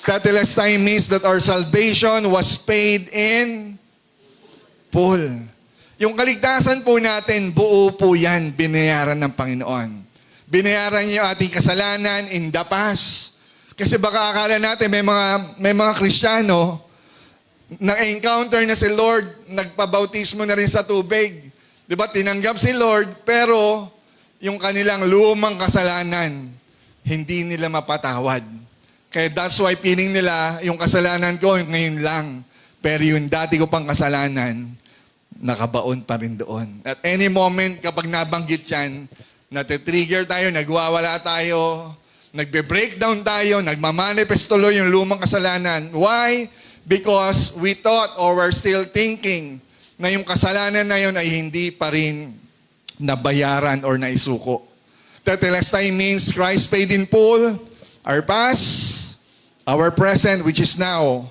Tetelestai means that our salvation was paid in full. Yung kaligtasan po natin, buo po yan, binayaran ng Panginoon. Binayaran niya yung ating kasalanan in the past. Kasi baka akala natin may mga Kristiyano na encounter na si Lord, nagpabautismo na rin sa tubig. Di ba? Tinanggap si Lord, pero yung kanilang lumang kasalanan, hindi nila mapatawad. Kaya that's why piling nila, yung kasalanan ko ngayon lang. Pero yung dati ko pang kasalanan, nakabaon pa rin doon. At any moment, kapag nabanggit yan, natitrigger tayo, nagwawala tayo, nagbe-breakdown tayo, nagmamanifest tuloy yung lumang kasalanan. Why? Because we thought or we're still thinking na yung kasalanan na yun ay hindi pa rin nabayaran or naisuko. Tetelestai means Christ paid in full, our past, our present, which is now,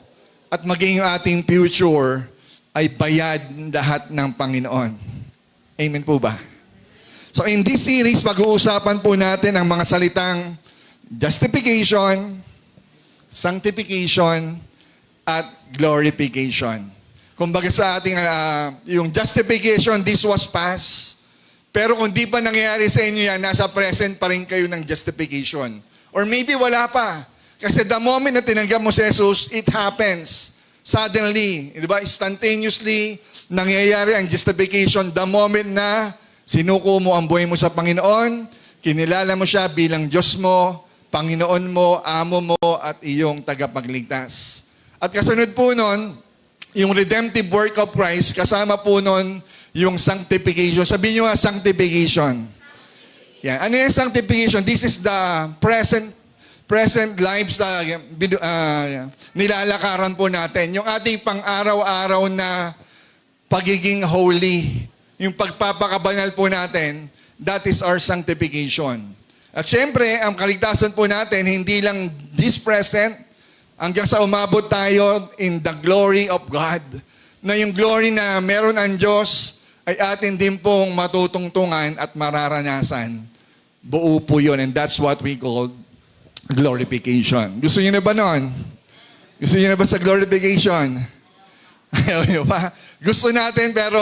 at maging yung ating future ay bayad lahat ng Panginoon. Amen po ba? So in this series, pag-uusapan po natin ang mga salitang justification, sanctification, at glorification. Kumbaga sa ating, yung justification, this was past. Pero kung di pa nangyayari sa inyo yan, nasa present pa rin kayo ng justification. Or maybe wala pa. Kasi the moment na tinanggap mo si Jesus, it happens. Suddenly, di ba? Instantaneously, nangyayari ang justification the moment na sinuko mo ang buhay mo sa Panginoon, kinilala mo siya bilang Diyos mo, Panginoon mo, Amo mo, at iyong tagapagligtas. At kasunod po nun, yung redemptive work of Christ, kasama po nun yung sanctification. Sabihin nyo nga, sanctification. Yan. Ano yung sanctification? This is the present lives na nilalakaran po natin. Yung ating pang-araw-araw na pagiging holy, yung pagpapakabanal po natin, that is our sanctification. At syempre, ang kaligtasan po natin, hindi lang this present, hanggang sa umabot tayo in the glory of God. Na yung glory na meron ang Diyos ay atin din pong matutungtungan at mararanasan. Buo po yun, and that's what we call glorification. Gusto niyo na ba nun? Gusto niyo na ba sa glorification? Ayaw niyo pa? Gusto natin pero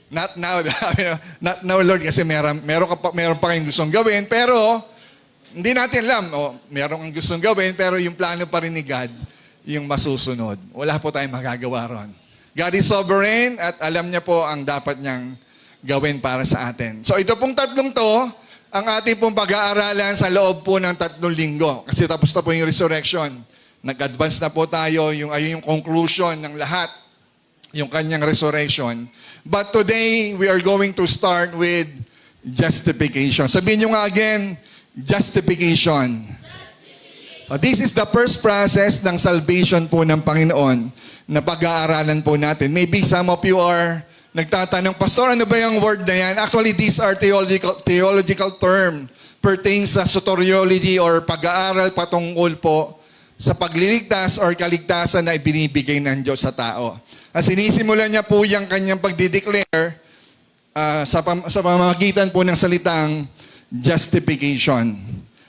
not now. Not now, Lord, kasi meron pa kayong gustong gawin, pero hindi natin alam. Meron kang gustong gawin, pero yung plano pa rin ni God, yung masusunod. Wala po tayong magagawa ron. God is sovereign at alam niya po ang dapat niyang gawin para sa atin. So ito pong tatlong to, ang ating pong pag-aaralan sa loob po ng 3 linggo. Kasi tapos na po yung resurrection. Nag-advance na po tayo, ayun yung conclusion ng lahat, yung kanyang resurrection. But today, we are going to start with justification. Sabihin nyo nga again, justification. This is the first process ng salvation po ng Panginoon na pag-aaralan po natin. Maybe some of you are nagtatanong, Pastor, ano ba yung word na yan? Actually, these are theological term pertains sa soteriology or pag-aaral patungkol po sa pagliligtas or kaligtasan na ibinibigay ng Diyos sa tao. At sinisimulan niya po yung kanyang pagdideclare sa pamamagitan po ng salitang justification.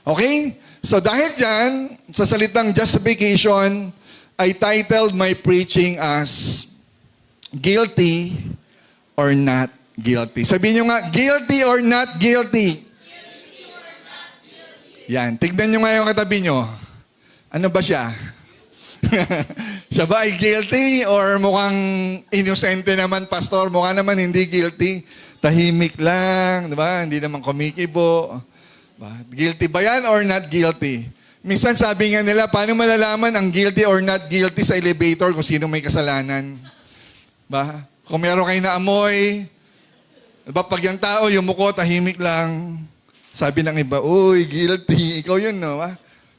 Okay? So dahil dyan, sa salitang justification, I titled my preaching as Guilty or Not Guilty. Sabihin nyo nga, guilty or not guilty? Guilty or not guilty? Yan, tignan nyo nga yung katabi nyo. Ano ba siya? Siya ba ay guilty or mukhang inosente naman, pastor? Mukha naman hindi guilty. Tahimik lang, di ba? Hindi naman kumikibo. Guilty ba yan or not guilty? Minsan sabi nga nila, paano malalaman ang guilty or not guilty sa elevator kung sino may kasalanan? Ba? Kung meron kayo na amoy, diba, pag yung tao, yumuko, tahimik lang. Sabi ng iba, uy, guilty. Ikaw yun, no?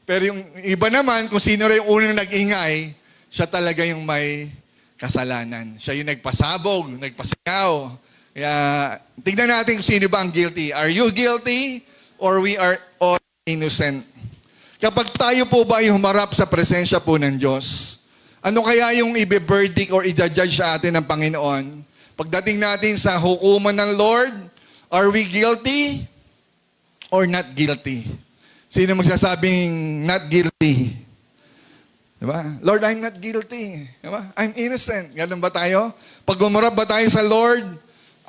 Pero yung iba naman, kung sino rin yung unang nag-ingay, siya talaga yung may kasalanan. Siya yung nagpasabog, nagpasingaw. Kaya, tignan natin kung sino ba ang guilty. Are you guilty or we are all innocent? Kapag tayo po ba yung humarap sa presensya po ng Diyos, ano kaya yung i-verdict or i-judge sa atin ng Panginoon? Pagdating natin sa hukuman ng Lord, are we guilty or not guilty? Sino magsasabing not guilty? Diba? Lord, I'm not guilty. Diba? I'm innocent. Ganun ba tayo? Pag umurap ba tayo sa Lord,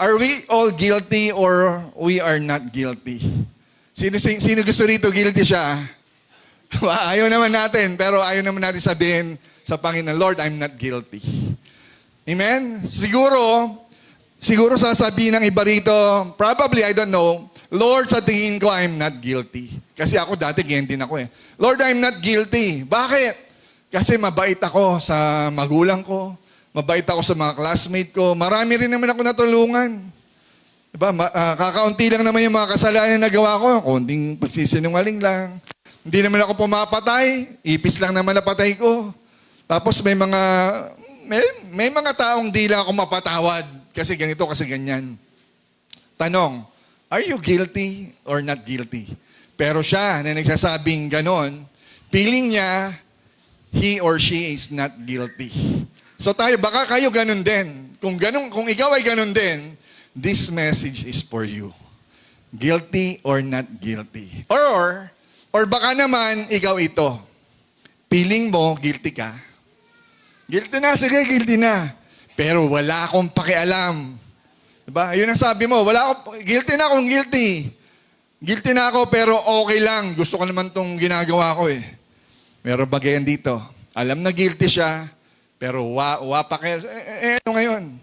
are we all guilty or we are not guilty? Sino gusto rito guilty siya? Diba? Ayaw naman natin, pero ayaw naman natin sabihin sa Panginoon, Lord, I'm not guilty. Amen? Siguro sasabihin ng iba rito, probably, I don't know, Lord, sa tingin ko, I'm not guilty. Kasi ako dati, ganyan din ako eh. Lord, I'm not guilty. Bakit? Kasi mabait ako sa magulang ko, mabait ako sa mga classmate ko, marami rin naman ako natulungan. Diba? Kakaunti lang naman yung mga kasalanan na nagawa ko, konting pagsisinungaling lang. Hindi naman ako pumapatay, ipis lang naman napatay ko. Tapos may mga taong di lang ako mapatawad kasi ganito, kasi ganyan. Tanong, are you guilty or not guilty? Pero siya na nagsasabing ganon, feeling niya, he or she is not guilty. So tayo, baka kayo ganun din. Kung ikaw ay ganun din, this message is for you. Guilty or not guilty. Or baka naman, ikaw ito. Feeling mo, guilty ka. Guilty na, sige, guilty na. Pero wala akong pakialam. Diba? Yun ang sabi mo, guilty na akong guilty. Guilty na ako, pero okay lang. Gusto ko naman tong ginagawa ko eh. Meron bagayan dito. Alam na guilty siya, pero ano ngayon?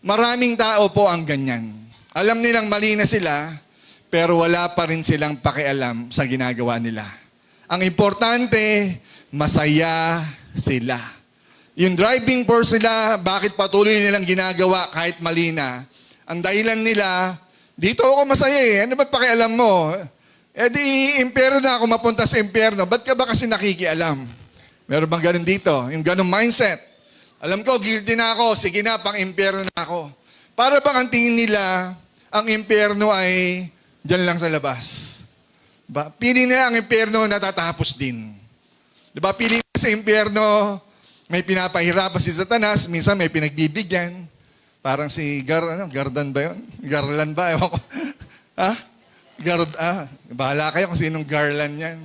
Maraming tao po ang ganyan. Alam nilang mali na sila, pero wala pa rin silang pakialam sa ginagawa nila. Ang importante, masaya sila. Yung driving force nila, bakit patuloy nilang ginagawa kahit mali na? Ang dahilan nila, dito ako masaya eh. Ano ba pakialam mo? Di, impyerno na ako mapunta sa impyerno. Ba't ka ba kasi nakikialam? Meron bang ganun dito? Yung ganun mindset. Alam ko, guilty na ako. Sige na, pang impyerno na ako. Para bang ang tingin nila, ang impyerno ay dyan lang sa labas. Diba? Piling nila ang impyerno natatapos din. Diba? Piling nila sa impyerno, may pinapahirapan si Satanas, minsan may pinagbibigyan. Parang si Gardan ba yun? Garland ba? Ewan ko. Ha? Bahala kayo kung sinong Garland yan.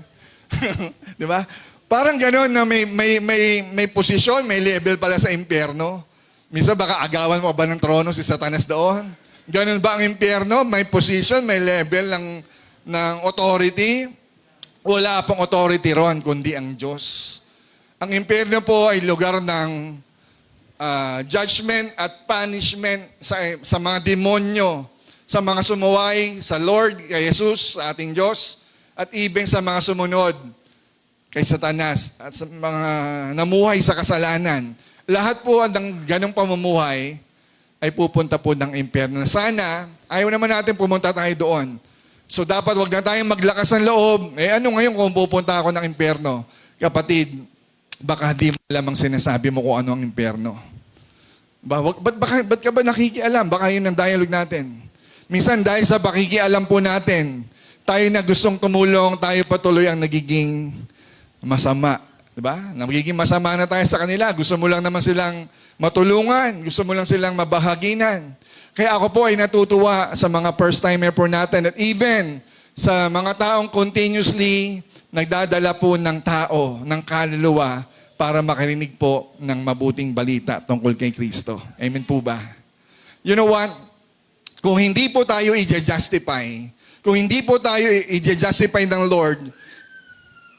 Di ba? Parang gano'n na may posisyon, may level pala sa impyerno. Minsan baka agawan mo ba ng trono si Satanas doon? Ganun ba ang impyerno? May position, may level ng authority? Wala pong authority ron, kundi ang Diyos. Ang impyerno po ay lugar ng judgment at punishment sa mga demonyo, sa mga sumuway sa Lord, kay Jesus, sa ating Diyos, at even sa mga sumunod kay Satanas at sa mga namuhay sa kasalanan. Lahat po ng ganong pamumuhay ay pupunta po ng impyerno. Sana, ayaw naman natin pumunta tayo doon. So dapat wag na tayong maglakas ng loob. Ano ngayon kung pupunta ako ng impyerno? Kapatid, baka di mo alam ang sinasabi mo kung ano ang impyerno. Ba't ka ba nakikialam? Baka yun ang dialogue natin. Minsan dahil sa pakikialam po natin, tayo na gustong tumulong, tayo patuloy ang nagiging masama. Diba? Nagiging masama na tayo sa kanila. Gusto mo lang naman silang matulungan. Gusto mo lang silang mabahaginan. Kaya ako po ay natutuwa sa mga first-timer po natin at even sa mga taong continuously nagdadala po ng tao, ng kaluluwa para makarinig po ng mabuting balita tungkol kay Kristo. Amen po ba? You know what? Kung hindi po tayo i-justify, kung hindi po tayo i-justify ng Lord,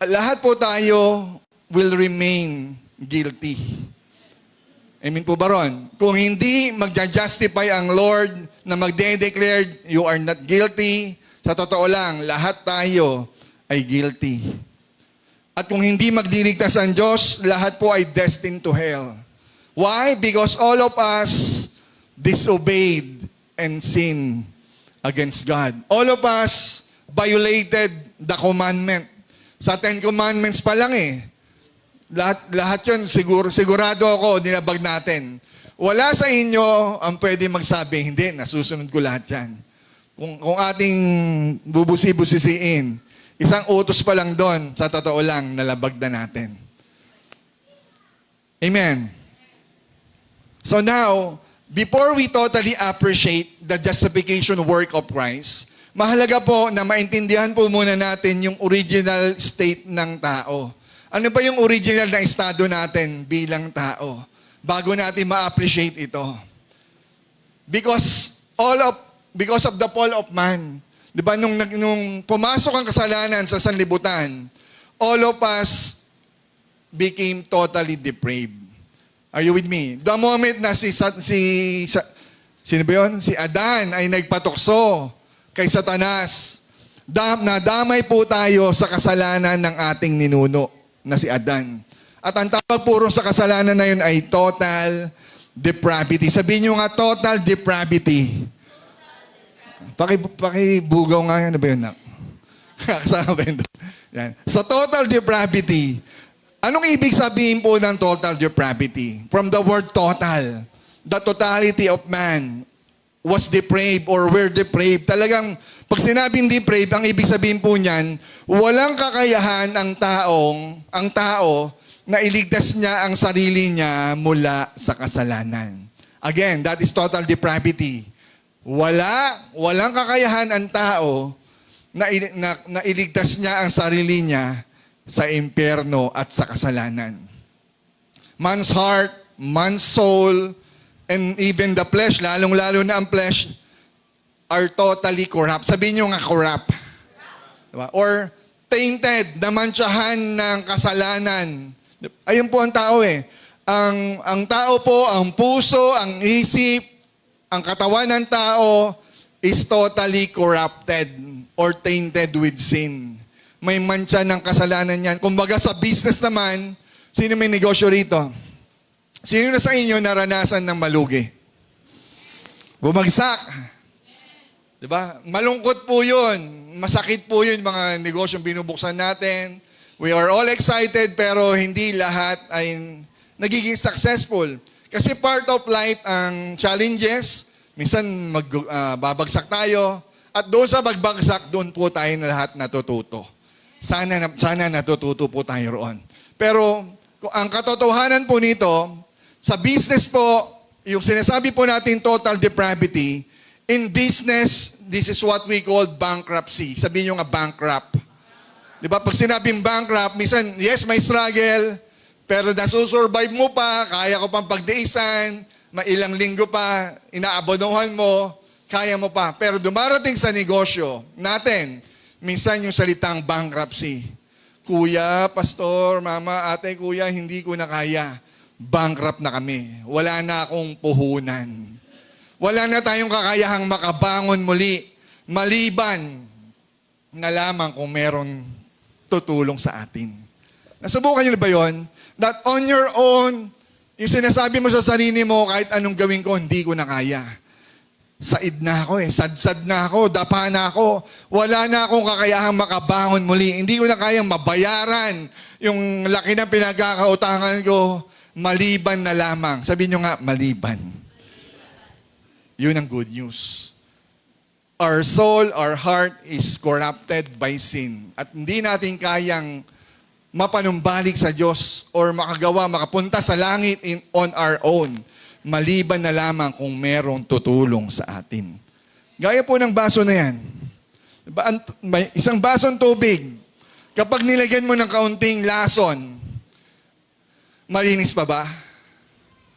lahat po tayo will remain guilty. Amen po ba ron? Kung hindi magja-justify ang Lord na magde-declare you are not guilty, sa totoo lang, lahat tayo ay guilty. At kung hindi magdiligtas ang Diyos, lahat po ay destined to hell. Why? Because all of us disobeyed and sinned against God. All of us violated the commandment. Sa 10 Commandments pa lang eh. Lahat yun, sigurado ako, nilabag natin. Wala sa inyo ang pwede magsabi, hindi, nasusunod ko lahat yan. Kung ating bubusi-busisiin, isang utos pa lang doon, sa totoo lang, nalabag na natin. Amen. So now, before we totally appreciate the justification work of Christ, mahalaga po na maintindihan po muna natin yung original state ng tao. Ano ba yung original na estado natin bilang tao? Bago natin ma-appreciate ito. Because of the fall of man, 'di ba nung pumasok ang kasalanan sa sanlibutan, all of us became totally depraved. Are you with me? The moment na sino ba yun? Si Adan ay nagpatukso kay Satanas, nadamay po tayo sa kasalanan ng ating ninuno na si Adan. At ang tawag puro sa kasalanan na yun ay total depravity. Sabihin nyo nga, total depravity. Pakibugaw nga yan. Ano ba yun, Nak? Kasama ba yun? Yan. Sa total depravity, anong ibig sabihin po ng total depravity? From the word total, the totality of man was depraved or were depraved. Talagang, pag sinabing depraved, ang ibig sabihin po niyan, walang kakayahan ang tao na iligtas niya ang sarili niya mula sa kasalanan. Again, that is total depravity. Walang kakayahan ang tao na iligtas niya ang sarili niya sa impyerno at sa kasalanan. Man's heart, man's soul, and even the flesh, lalong-lalo na ang flesh, are totally corrupt. Sabihin nyo nga corrupt. Diba? Or tainted, namantsahan ng kasalanan. Ayun po ang tao eh. Ang tao po, ang puso, ang isip, ang katawan ng tao is totally corrupted or tainted with sin. May mantsa ng kasalanan yan. Kumbaga sa business naman, sino may negosyo rito? Sino na sa inyo naranasan ng malugi? Bumagsak. Diba? Malungkot po yun. Masakit po yun mga negosyong binubuksan natin. We are all excited pero hindi lahat ay nagiging successful. Kasi part of life ang challenges. Minsan babagsak tayo. At doon sa pagbagsak, doon po tayo na lahat natututo. Sana natututo po tayo roon. Pero ang katotohanan po nito, sa business po, yung sinasabi po natin total depravity, in business, this is what we call bankruptcy. Sabihin nyo nga bankrupt. Di ba? Pag sinabing bankrupt, minsan, yes, may struggle, pero nasusurvive mo pa, kaya ko pang pagdiisan, mailang linggo pa, inaabonohan mo, kaya mo pa. Pero dumarating sa negosyo natin, minsan yung salitang bankruptcy. Kuya, pastor, mama, ate, kuya, hindi ko na kaya. Bankrupt na kami. Wala na akong puhunan. Wala na tayong kakayahang makabangon muli. Maliban na lamang kung meron tutulong sa atin. Nasubukan niyo na ba yun? That on your own, yung sinasabi mo sa sarili mo, kahit anong gawin ko, hindi ko na kaya. Said na ako sadsad na ako, dapa na ako. Wala na akong kakayahang makabangon muli. Hindi ko na kayang mabayaran yung laki ng pinagkakautangan ko, maliban na lamang. Sabihin nyo nga, maliban. Yun ang good news. Our soul, our heart is corrupted by sin. At hindi natin kayang mapanumbalik sa Diyos or makapunta sa langit on our own. Maliban na lamang kung merong tutulong sa atin. Gaya po ng baso na yan. Diba, may isang basong tubig, kapag nilagyan mo ng kaunting lason, malinis pa ba?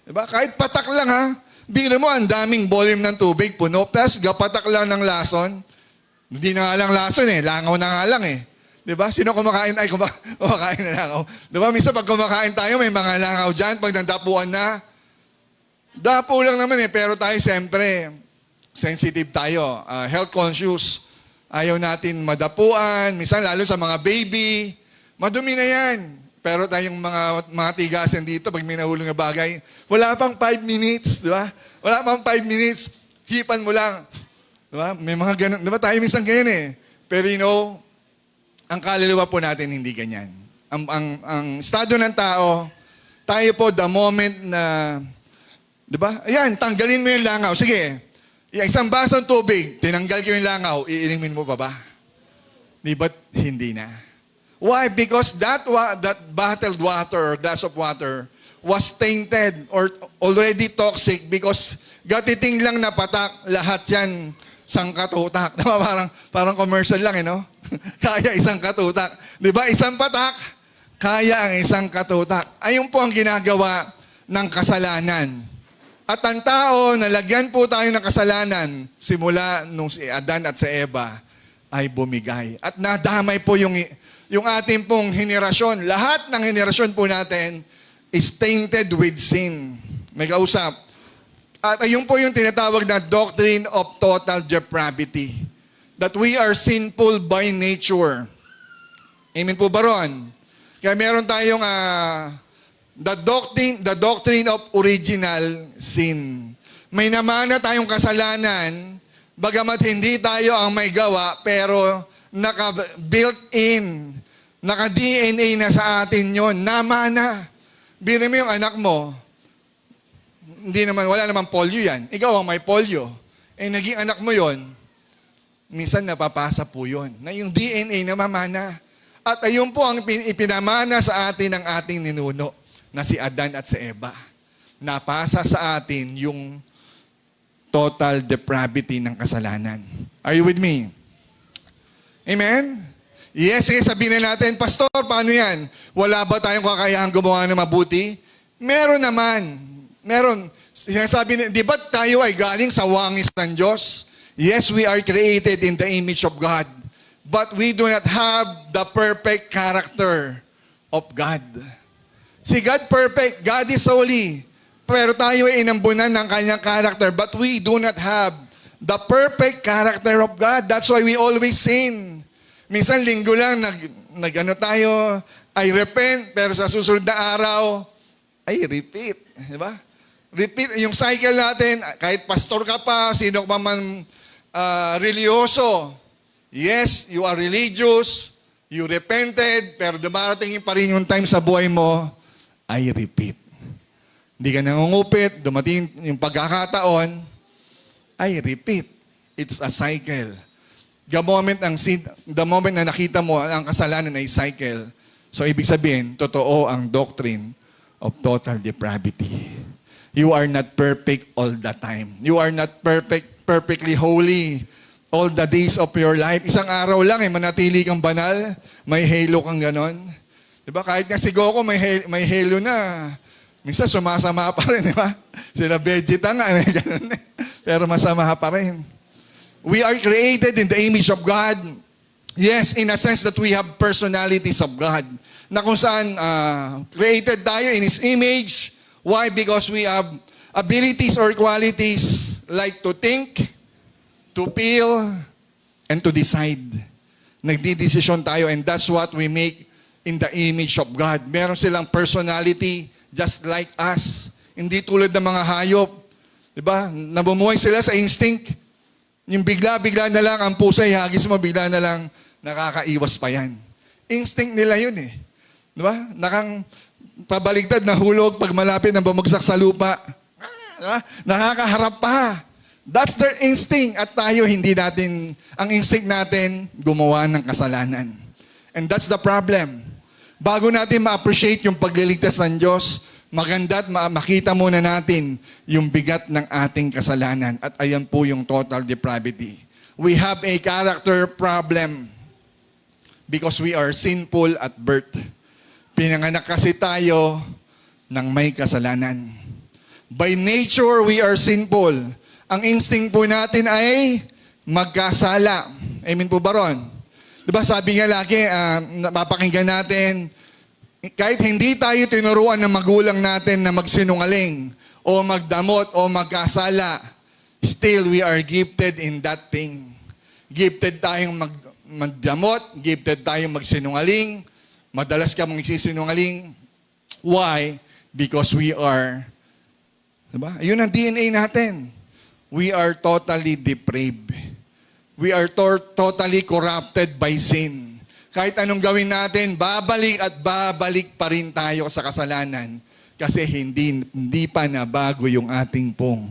Diba? Kahit patak lang ha, bigla mo, ang daming volume ng tubig, puno, plus gapatak lang ng lason. Hindi na nga lang lason langaw na nga lang Diba? Sino kumakain? Ay, kumakain na langaw. Diba? Minsan pag kumakain tayo, may mga langaw dyan, pag nandapuan na, dapo lang naman pero tayo siyempre, sensitive tayo, health conscious. Ayaw natin madapuan, minsan lalo sa mga baby, madumi na yan. Pero tayong mga tigasan dito, pag may nahulong na bagay, wala pang 5 minutes, di ba? Wala pang 5 minutes, hipan mo lang. Di ba? May mga ganun, di ba tayo minsan ganyan Pero ang kaluluwa po natin hindi ganyan. Ang estado ng tao, tayo po the moment na, di ba? Ayan, tanggalin mo yung langaw. Sige, isang basong tubig, tinanggal ko yung langaw, iinimin mo pa ba? Di ba't hindi na? Why? Because that bottled water or glass of water was tainted or already toxic because gatiting lang na patak, lahat yan sangkatutak. Parang commercial lang no? Kaya isang katutak. Di ba? Isang patak, kaya ang isang katutak. Ayun po ang ginagawa ng kasalanan. At ang tao, nalagyan po tayo ng kasalanan simula nung si Adan at si Eva ay bumigay. At nadamay po yung ating pong henerasyon. Lahat ng henerasyon po natin is tainted with sin. May kausap. At ayun po yung tinatawag na doctrine of total depravity. That we are sinful by nature. Amen po ba ron? Kaya meron tayong the doctrine of original sin. May namana tayong kasalanan, bagamat hindi tayo ang may gawa, pero naka-built in, naka-DNA na sa atin yon, namana. Biro mo yung anak mo, wala naman polio yan. Ikaw ang may polio. Naging anak mo yon, minsan napapasa po yon, na yung DNA namamana. At ayun po ang ipinamana sa atin ng ating ninuno, na si Adan at si Eva. Napasa sa atin yung total depravity ng kasalanan. Are you with me? Amen? Yes, sige, sabihin na natin, Pastor, paano yan? Wala ba tayong kakayahang gumawa ng mabuti? Meron naman. Meron. Sinasabi, di ba tayo ay galing sa wangis ng Diyos? Yes, we are created in the image of God. But we do not have the perfect character of God. Si God perfect, God is holy. Pero tayo ay inambunan ng kanyang character, but we do not have the perfect character of God. That's why we always sin. Minsan linggo lang, tayo, I repent, pero sa susunod na araw, ay repeat. Di ba? Repeat, yung cycle natin, kahit pastor ka pa, sino ka man religyoso. Yes, you are religious, you repented, pero dumarating pa rin yung time sa buhay mo, I repeat. Hindi ka nangungupit, dumating yung pagkakataon, I repeat. It's a cycle. The moment na nakita mo ang kasalanan ay cycle, so ibig sabihin, totoo ang doctrine of total depravity. You are not perfect all the time. You are not perfectly holy all the days of your life. Isang araw lang, manatili kang banal, may halo kang ganon. Diba? Kahit nga si Goku, may halo na. Minsan sumasama pa rin, diba? Sila Vegeta nga, may ganon. Pero masama pa rin. We are created in the image of God. Yes, in a sense that we have personalities of God. Na kung saan created tayo in His image. Why? Because we have abilities or qualities like to think, to feel, and to decide. Nagdidesisyon tayo, and that's what we make in the image of God. Meron silang personality just like us. Hindi tulad ng mga hayop. Diba? Nabumuhay sila sa instinct. Yung bigla-bigla na lang ang pusa, ihagis mo, bigla na lang nakakaiwas pa yan. Instinct nila yun eh. Diba? Pabaligtad na hulog pag malapit na bumagsak sa lupa. Diba? Nakakaharap pa. That's their instinct. At tayo, ang instinct natin, gumawa ng kasalanan. And that's the problem. Bago natin ma-appreciate yung pagliligtas ng Diyos, maganda at makita muna natin yung bigat ng ating kasalanan. At ayan po yung total depravity. We have a character problem because we are sinful at birth. Pinanganak kasi tayo ng may kasalanan. By nature, we are sinful. Ang instinct po natin ay magkasala. Amen po ba ron? Diba sabi nga lagi, mapakinggan natin, kahit hindi tayo tinuruan ng magulang natin na magsinungaling o magdamot o magkasala, still we are gifted in that thing. Gifted tayong magdamot, gifted tayong magsinungaling, madalas ka magsisinungaling. Why? Because we are, diba? Yun ang DNA natin. We are totally depraved. We are totally corrupted by sin. Kahit anong gawin natin, babalik at babalik pa rin tayo sa kasalanan kasi hindi pa nabago yung ating pong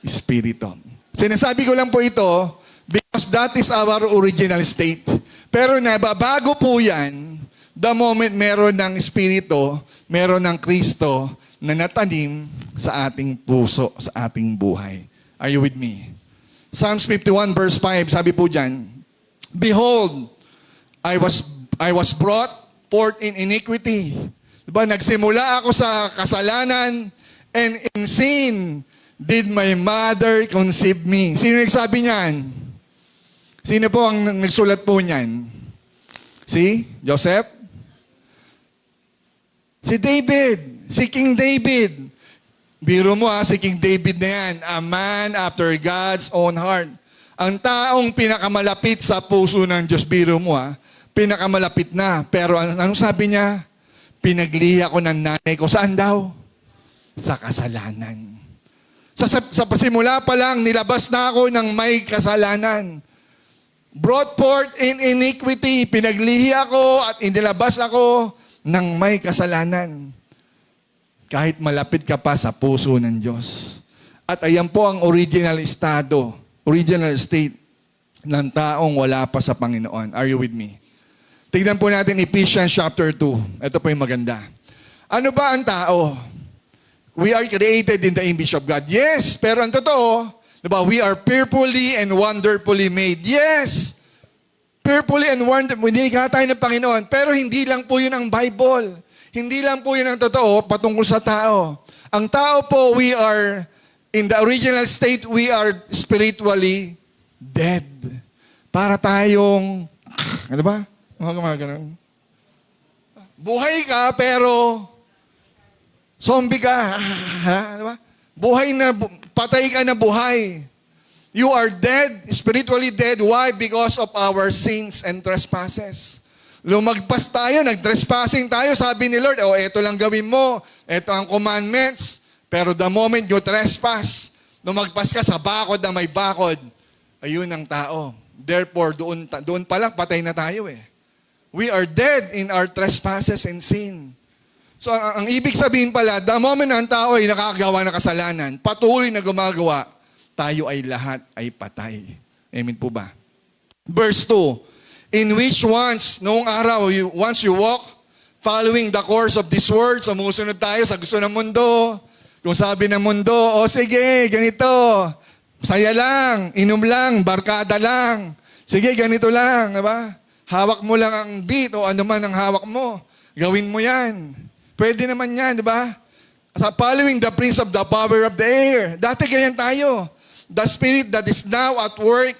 espiritu. Sinasabi ko lang po ito because that is our original state. Pero nababago po yan the moment meron ng espiritu, meron ng Kristo na natanim sa ating puso, sa ating buhay. Are you with me? Psalms 51 verse 5, sabi po dyan, Behold, I was brought forth in iniquity. Diba? Nagsimula ako sa kasalanan, and in sin did my mother conceive me. Sino nagsabi niyan? Sino po ang nagsulat po niyan? Si Joseph? Si David. Si King David. Biro mo si King David na yan. A man after God's own heart. Ang taong pinakamalapit sa puso ng Diyos. Biro mo pinakamalapit na. Pero anong sabi niya? Pinaglihi ako ng nanay ko. Saan daw? Sa kasalanan. Sa pasimula pa lang, nilabas na ako ng may kasalanan. Brought forth in iniquity. Pinaglihi ako at inilabas ako ng may kasalanan. Kahit malapit ka pa sa puso ng Diyos. At ayan po ang original state ng taong wala pa sa Panginoon. Are you with me? Tignan po natin Ephesians chapter 2. Ito po yung maganda. Ano ba ang tao? We are created in the image of God. Yes, pero ang totoo, diba, we are fearfully and wonderfully made. Yes, fearfully and wonderfully. Hindi tayo ng Panginoon. Pero hindi lang po yun ang Bible. Hindi lang po yun ang totoo patungkol sa tao. Ang tao po, we are, in the original state, we are spiritually dead. Para tayong, ano ba? Mga ganun. Buhay ka, pero zombie ka. Ano ba? Patay ka na buhay. You are dead, spiritually dead. Why? Because of our sins and trespasses. Lumagpas tayo, nag-trespassing tayo, sabi ni Lord, eto lang gawin mo, eto ang commandments, pero the moment you trespass, lumagpas ka sa bakod na may bakod, ayun ang tao. Therefore, doon pa lang, patay na tayo We are dead in our trespasses and sin. So, ang ibig sabihin pala, the moment na ang tao ay nakakagawa ng kasalanan, patuloy na gumagawa, tayo ay lahat ay patay. Amen po ba? Verse 2, in which noong araw, once you walk, following the course of this world, sumusunod tayo sa gusto ng mundo. Kung sabi ng mundo, sige, ganito, saya lang, inom lang, barkada lang. Sige, ganito lang, diba? Hawak mo lang ang beat o ano man ang hawak mo. Gawin mo yan. Pwede naman yan, diba? Following the prince of the power of the air. Dati ganyan tayo. The spirit that is now at work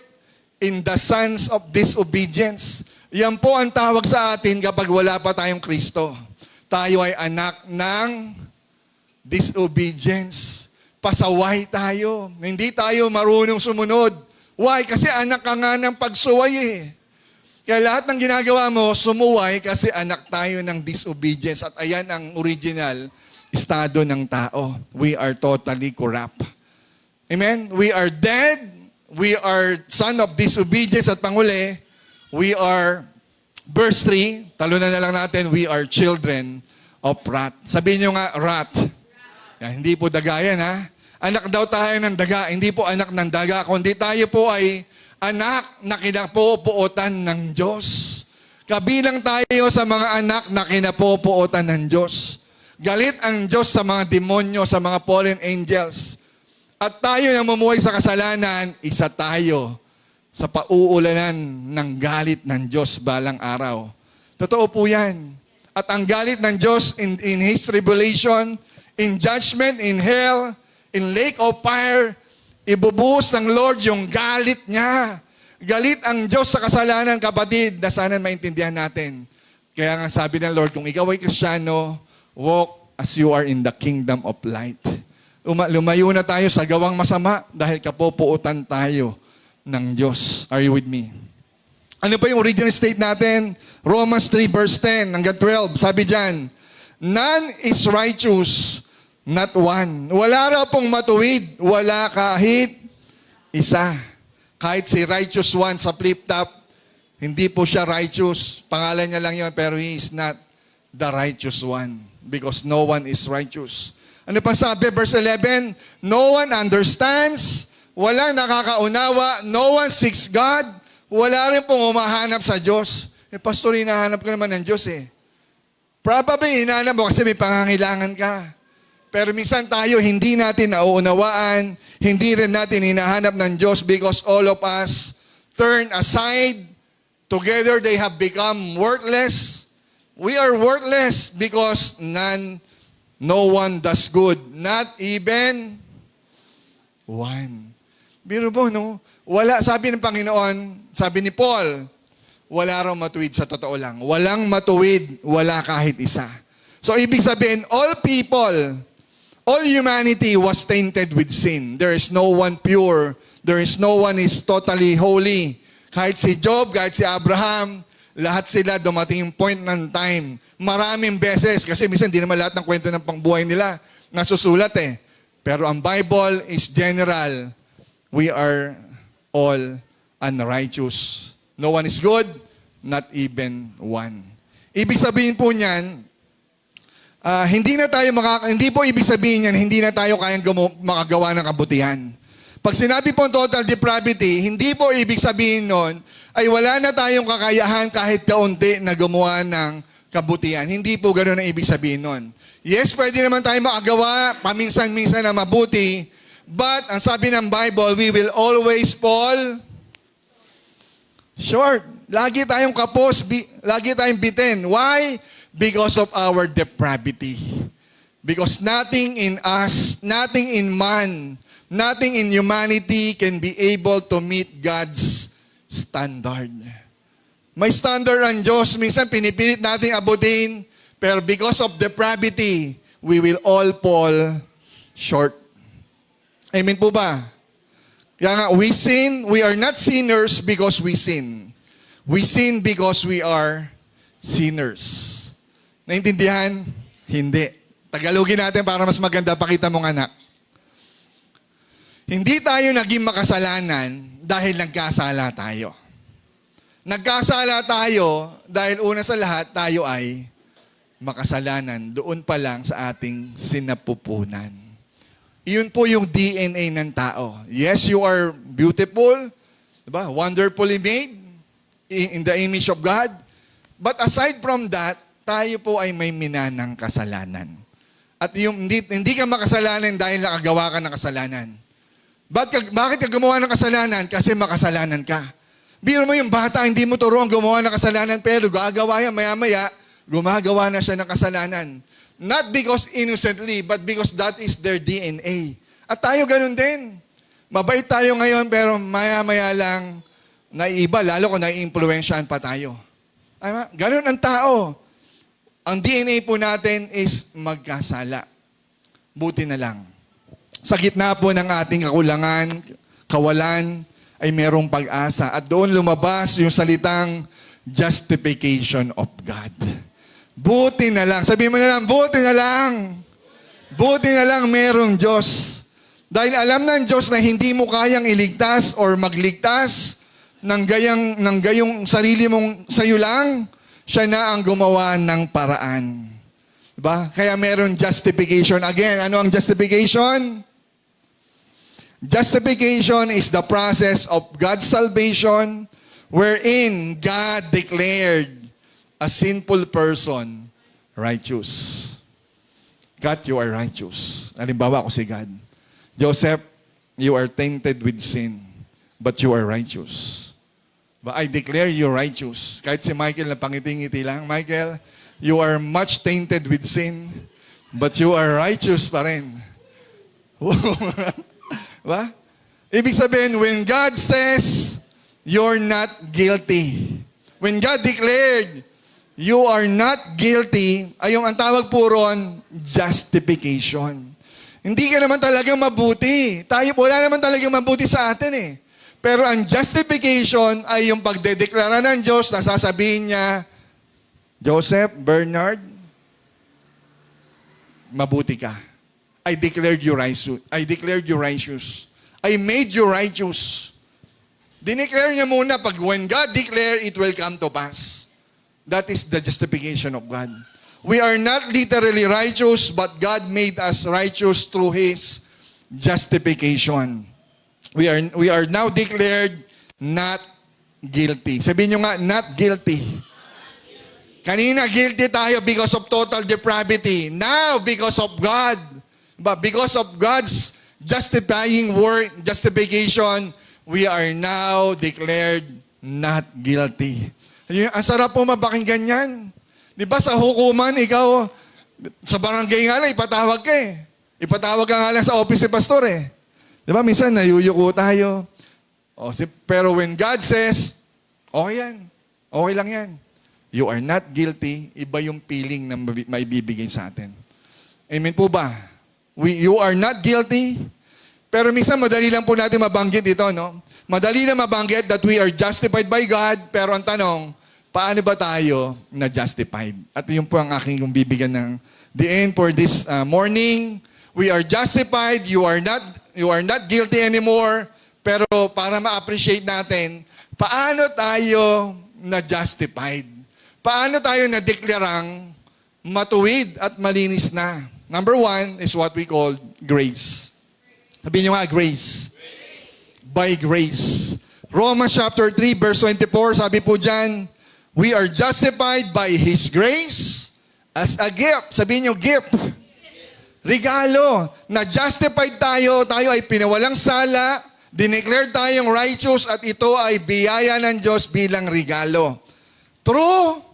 in the sons of disobedience. Yan po ang tawag sa atin kapag wala pa tayong Kristo. Tayo ay anak ng disobedience. Pasaway tayo. Hindi tayo marunong sumunod. Why? Kasi anak ka nga ng pagsuway Kaya lahat ng ginagawa mo, sumuway kasi anak tayo ng disobedience. At ayan ang original estado ng tao. We are totally corrupt. Amen? We are dead. We are son of disobedience. At panguli, we are, verse 3, talunan na lang natin, we are children of wrath. Sabihin nyo nga, wrath. Yan, hindi po daga yan, ha? Anak daw tayo ng daga. Hindi po anak ng daga, kundi tayo po ay anak na kinapupuotan ng Diyos. Kabilang tayo sa mga anak na kinapupuotan ng Diyos. Galit ang Diyos sa mga demonyo, sa mga fallen angels. At tayo na mamumuhay sa kasalanan, isa tayo sa pauulanan ng galit ng Diyos balang araw. Totoo po yan. At ang galit ng Diyos in His tribulation, in judgment, in hell, in lake of fire, ibubuhos ng Lord yung galit niya. Galit ang Diyos sa kasalanan, kapatid, na sana maintindihan natin. Kaya nga sabi ng Lord, kung ikaw ay Kristiyano, walk as you are in the kingdom of light. Lumayo na tayo sa gawang masama dahil kapupuutan tayo ng Diyos. Are you with me? Ano pa yung original state natin? Romans 3 verse 10 hanggang 12. Sabi dyan, none is righteous, not one. Wala raw pong matuwid. Wala kahit isa. Kahit si righteous one sa flip-top, hindi po siya righteous. Pangalan niya lang yun, pero he is not the righteous one. Because no one is righteous. Ano pa sabi? Verse 11, no one understands, walang nakakaunawa, no one seeks God, wala rin pong umahanap sa Diyos. Pastor, hinahanap ko naman ng Diyos Probably hinahanap mo kasi may pangangailangan ka. Pero minsan tayo hindi natin nauunawaan, hindi rin natin hinahanap ng Diyos because all of us turn aside. Together they have become worthless. We are worthless because no one does good. Not even one. Biro mo, no? Wala, sabi ng Panginoon, sabi ni Paul, wala raw matuwid sa totoo lang. Walang matuwid, wala kahit isa. So, ibig sabihin, all people, all humanity was tainted with sin. There is no one pure. There is no one is totally holy. Kahit si Job, kahit si Abraham, lahat sila dumating yung point ng time. Maraming beses, kasi minsan hindi naman lahat ng kwento ng pangbuhay nila nasusulat eh. Pero ang Bible is general. We are all unrighteous. No one is good, not even one. Ibig sabihin po niyan, hindi po ibig sabihin niyan, hindi na tayo kayang makagawa ng kabutihan. Pag sinabi po total depravity, hindi po ibig sabihin nun, ay wala na tayong kakayahan kahit kaunti na gumawa ng kabutihan. Hindi po ganoon ang ibig sabihin nun. Yes, pwede naman tayo makagawa paminsan-minsan na mabuti, but ang sabi ng Bible, we will always fall short. Lagi tayong kapos, lagi tayong bitin. Why? Because of our depravity. Because nothing in us, nothing in man, nothing in humanity can be able to meet God's standard. May standard ang Diyos. Minsan pinipilit natin abutin, pero because of depravity, we will all fall short. Amen po ba? Kaya nga, we sin, we are not sinners because we sin. We sin because we are sinners. Naintindihan? Hindi. Tagalogin natin para mas maganda. Pakita mong anak. Hindi tayo naging makasalanan dahil nagkasala tayo. Nagkasala tayo dahil una sa lahat tayo ay makasalanan. Doon pa lang sa ating sinapupunan. Iyon po yung DNA ng tao. Yes, you are beautiful, diba? Wonderfully made in the image of God. But aside from that, tayo po ay may minanang kasalanan. At yung hindi ka makasalanan dahil nakagawa ka ng kasalanan. Bakit ka gumawa ng kasalanan? Kasi makasalanan ka. Biro mo yung bata, hindi mo turuan gumawa ng kasalanan, pero gagawa yan, maya-maya, gumagawa na siya ng kasalanan. Not because innocently, but because that is their DNA. At tayo ganun din. Mabait tayo ngayon, pero maya-maya lang naiiba, lalo kung nai-influensyahan pa tayo. Ganun ang tao. Ang DNA po natin is magkasala. Buti na lang. Sa gitna po ng ating kakulangan, kawalan, ay merong pag-asa. At doon lumabas yung salitang justification of God. Buti na lang. Sabihin mo na lang, buti na lang. Buti na lang merong Diyos. Dahil alam ng Diyos na hindi mo kayang iligtas or magligtas ng gayong sarili mong sayo lang, siya na ang gumawa ng paraan. Diba? Kaya meron justification. Again, ano ang justification? Justification is the process of God's salvation wherein God declared a sinful person righteous. God, you are righteous. Halimbawa ako si God. Joseph, you are tainted with sin, but you are righteous. But I declare you righteous. Kahit si Michael na pangiti-ngiti lang, Michael, you are much tainted with sin, but you are righteous pa rin. Ba? Ibig sabihin, when God says, you're not guilty. When God declared, you are not guilty, ay yung ang tawag po ron, justification. Hindi ka naman talagang mabuti. Wala naman talagang mabuti sa atin eh. Pero ang justification ay yung pagdedeklara ng Diyos na sasabihin niya, Joseph, Bernard, mabuti ka. I declared you righteous. I made you righteous. Dineclare niya muna, when God declare, it will come to pass. That is the justification of God. We are not literally righteous, but God made us righteous through His justification. We are now declared not guilty. Sabihin niyo nga, not guilty. Kanina, guilty tayo because of total depravity. Now, because of God. But because of God's justifying work, justification, we are now declared not guilty. Ang sarap po mapakinggan yan. Di ba sa hukuman, ikaw, sa barangay nga lang, ipatawag ka eh. Ipatawag ka nga lang sa office ni pastor eh. Di ba, minsan nayuyuko tayo. Pero when God says, okay yan. Okay lang yan. You are not guilty. Iba yung feeling na maibibigay sa atin. Amen po ba? You are not guilty. Pero minsan madali lang po natin mabanggit ito, no? Madali na mabanggit that we are justified by God. Pero ang tanong, paano ba tayo na-justified? At yun po ang aking bibigyan ng the end for this morning. We are justified. You are not guilty anymore. Pero para ma-appreciate natin, paano tayo na-justified? Paano tayo na-deklarang matuwid at malinis na? Number one is what we call grace. Sabihin nyo nga, grace. By grace. Romans chapter 3 verse 24, sabi po dyan, we are justified by His grace as a gift. Sabihin nyo, gift. Regalo. Na-justified tayo ay pinawalang sala, dineclare tayong righteous at ito ay biyaya ng Diyos bilang regalo. Through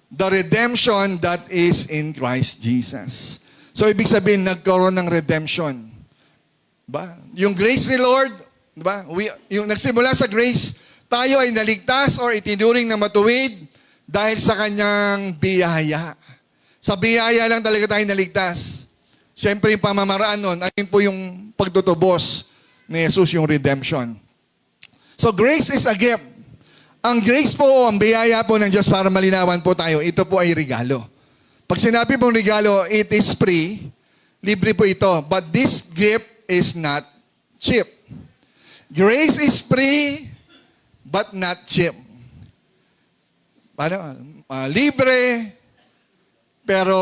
the redemption that is in Christ Jesus. So, ibig sabihin, nagkaroon ng redemption. Ba? Yung grace ni Lord, ba? Yung nagsimula sa grace, tayo ay naligtas or itinuring na matuwid dahil sa kanyang biyaya. Sa biyaya lang talaga tayo naligtas. Siyempre, yung pamamaraan nun, ayun po yung pagtutubos ni Jesus, yung redemption. So, grace is a gift. Ang grace po, ang biyaya po ng Diyos para malinawan po tayo, ito po ay regalo. Pag sinabi pong regalo, it is free, libre po ito. But this gift is not cheap. Grace is free, but not cheap. Paano? Libre, pero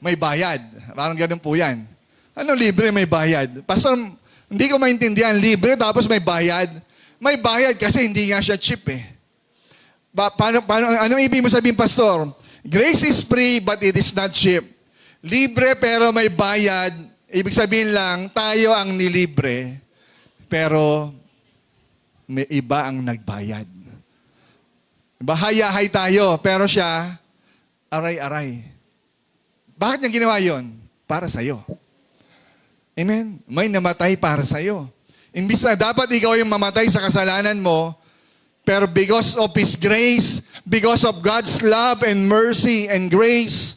may bayad. Parang ganun po yan. Ano libre, may bayad? Pastor, hindi ko maintindihan. Libre, tapos may bayad. May bayad kasi hindi nga siya cheap eh. Anong ibig mo sabihin, Pastor? Grace is free, but it is not cheap. Libre, pero may bayad. Ibig sabihin lang, tayo ang nilibre, pero may iba ang nagbayad. Bahayahay tayo, pero siya, aray-aray. Bakit niya ginawa yon? Para sa'yo. Amen? May namatay para sa'yo. Imbis na dapat ikaw yung mamatay sa kasalanan mo, pero because of His grace, because of God's love and mercy and grace,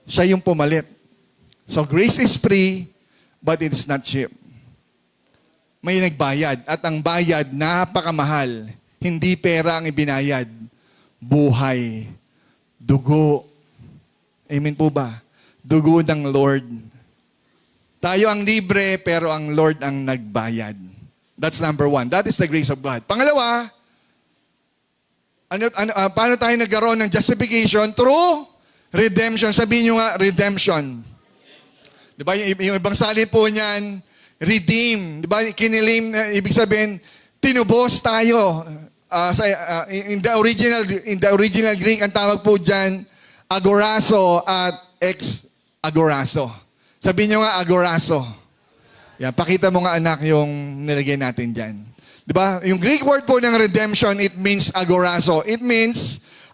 siya yung pumalit. So grace is free, but it is not cheap. May nagbayad, at ang bayad napakamahal. Hindi pera ang ibinayad. Buhay. Dugo. Amen po ba? Dugo ng Lord. Tayo ang libre, pero ang Lord ang nagbayad. That's number one. That is the grace of God. Pangalawa, paano tayo nagkaroon ng justification? Through redemption. Sabihin nyo nga, redemption. Diba, yung ibang salit po niyan, redeem. Diba, kinilim, ibig sabihin, tinubos tayo. In the original Greek, ang tawag po dyan, agorazo at ex-agorazo. Sabihin nyo nga, agorazo. Yan, pakita mo nga anak yung nilagay natin dyan. Diba? Yung Greek word po ng redemption, it means agorazo.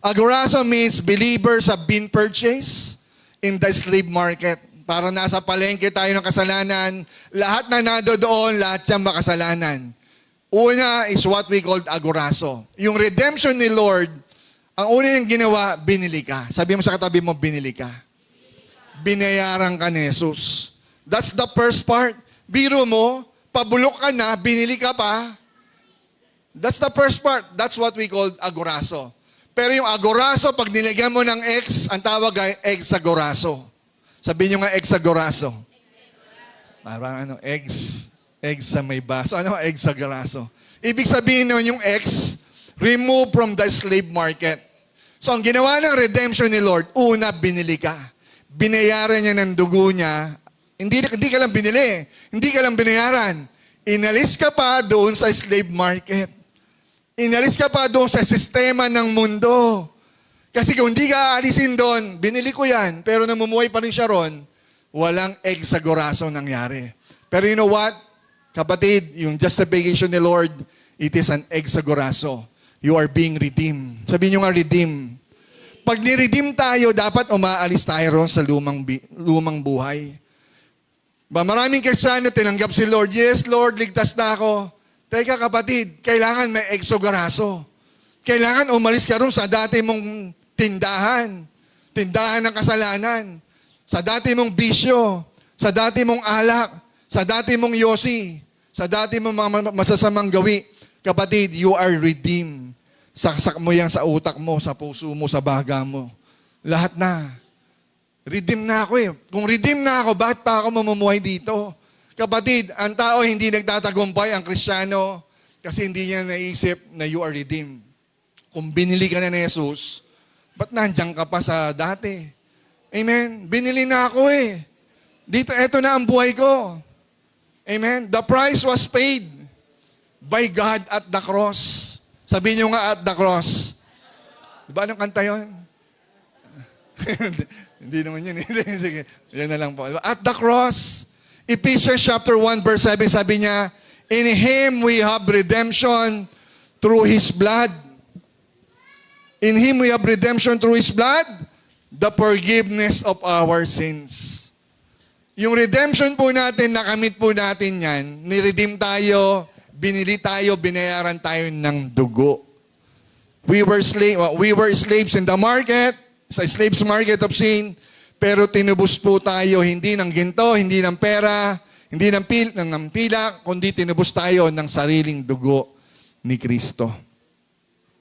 Agorazo means believers have been purchased in the slave market. Para nasa palengke tayo ng kasalanan, lahat na nado doon, lahat siyang makasalanan. Una is what we call agorazo. Yung redemption ni Lord, ang una niyang ginawa, binili ka. Sabi mo sa katabi mo, binili ka. Binayaran ka ni Jesus. That's the first part. Biro mo, pabulok ka na, binili ka pa. That's the first part. That's what we call agorazo. Pero yung agorazo, pag nilagyan mo ng X, ang tawag ay exagorazo. Sabihin nyo nga exagorazo. Parang eggs sa may baso. Exagorazo. Ibig sabihin nun yung X, remove from the slave market. So ang ginawa ng redemption ni Lord, una, binili ka. Binayaran niya ng dugo niya. Hindi ka lang binili. Hindi ka lang binayaran. Inalis ka pa doon sa slave market. Inalis ka pa doon sa sistema ng mundo. Kasi kung hindi ka aalisin doon, binili ko yan, pero namumuhay pa rin siya ron, walang exagorazo nangyari. Pero you know what? Kapatid, yung justification ni Lord, it is an exagorazo. You are being redeemed. Sabihin nyo nga, redeemed. Pag niredeem tayo, dapat umaalis tayo ron sa lumang buhay. Maraming Kristiyano tinanggap si Lord. Yes, Lord, ligtas na ako. Teka kapatid, kailangan may exograso. Kailangan umalis ka ron sa dati mong tindahan. Tindahan ng kasalanan. Sa dati mong bisyo. Sa dati mong alak. Sa dati mong yosi. Sa dati mong mga masasamang gawi. Kapatid, you are redeemed. Saksak mo yan sa utak mo, sa puso mo, sa baga mo. Lahat na. Redeem na ako eh. Kung redeem na ako, bakit pa ako mamumuhay dito? Kapatid, ang tao hindi nagtatagumpay, ang Kristiyano, kasi hindi niya naisip na you are redeemed. Kung binili ka na ni Jesus, ba't nandiyan ka pa sa dati? Amen? Binili na ako eh. Dito, eto na ang buhay ko. Amen? The price was paid by God at the cross. Sabihin nyo nga at the cross. Diba anong kanta yun? Hindi naman yun. Sige, yan na lang po. At the cross, Ephesians chapter 1 verse 7, sabi niya, in Him we have redemption through His blood. In Him we have redemption through His blood, the forgiveness of our sins. Yung redemption po natin, nakamit po natin yan, niredeem tayo, binili tayo, binayaran tayo ng dugo. We were slaves in the market, sa slaves market of sin, pero tinubos po tayo hindi ng ginto, hindi ng pera, hindi ng pilak, kundi tinubos tayo ng sariling dugo ni Kristo.